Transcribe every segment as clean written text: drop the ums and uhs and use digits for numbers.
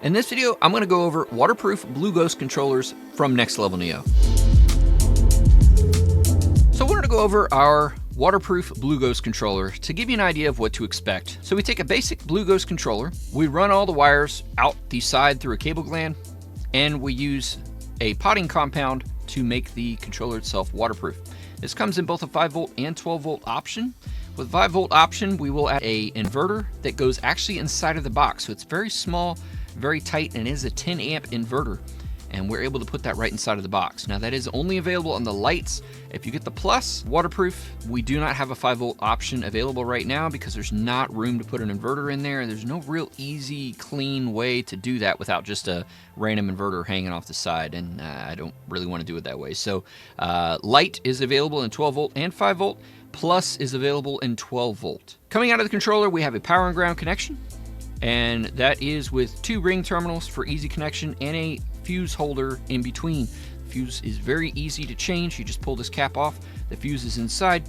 In this video, I'm going to go over waterproof BlueGhozt controllers from Next Level Neo. So we're going to go over our waterproof BlueGhozt controller to give you an idea of what to expect. So we take a basic BlueGhozt controller, we run all the wires out the side through a cable gland, and we use a potting compound to make the controller itself waterproof. This comes in both a 5-volt and 12-volt option. With 5-volt option, we will add an inverter that goes actually inside of the box. So it's very small, very tight, and it is a 10 amp inverter. And we're able to put that right inside of the box. Now that is only available on the lights. If you get the Plus waterproof, we do not have a 5-volt option available right now because there's not room to put an inverter in there. There's no real easy, clean way to do that without just a random inverter hanging off the side, and I don't really want to do it that way. So Lite is available in 12-volt and 5-volt. Plus is available in 12-volt. Coming out of the controller, we have a power and ground connection, and that is with 2 ring terminals for easy connection and a fuse holder in between. The fuse is very easy to change. You just pull this cap off, the fuse is inside,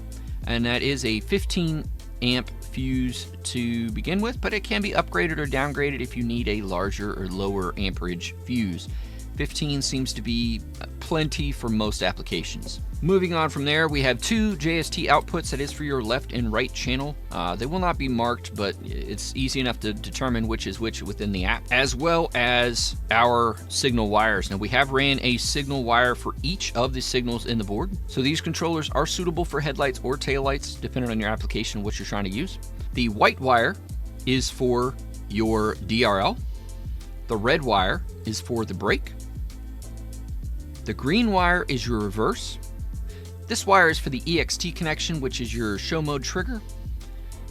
and that is a 15 amp fuse to begin with, but it can be upgraded or downgraded if you need a larger or lower amperage fuse. 15 seems to be plenty for most applications. Moving on from there, we have 2 JST outputs. That is for your left and right channel. They will not be marked, but it's easy enough to determine which is which within the app, as well as our signal wires. Now we have ran a signal wire for each of the signals in the board. So these controllers are suitable for headlights or taillights, depending on your application, what you're trying to use. The white wire is for your DRL. The red wire is for the brake. The green wire is your reverse. This wire is for the EXT connection, which is your show mode trigger.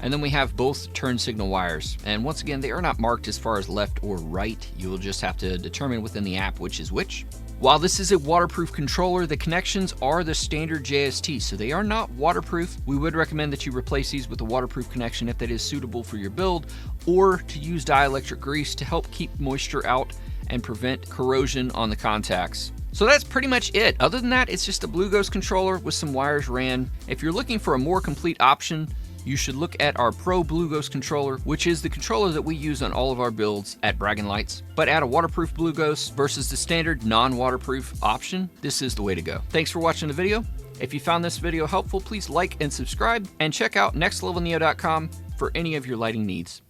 And then we have both turn signal wires. And once again, they are not marked as far as left or right. You will just have to determine within the app which is which. While this is a waterproof controller, the connections are the standard JST, so they are not waterproof. We would recommend that you replace these with a waterproof connection if that is suitable for your build, or to use dielectric grease to help keep moisture out and prevent corrosion on the contacts. So that's pretty much it. Other than that, it's just a BlueGhozt controller with some wires ran. If you're looking for a more complete option, you should look at our Pro BlueGhozt controller, which is the controller that we use on all of our builds at Braggin' Lights. But add a waterproof BlueGhozt versus the standard non-waterproof option, this is the way to go. Thanks for watching the video. If you found this video helpful, please like and subscribe, and check out nextlevelneo.com for any of your lighting needs.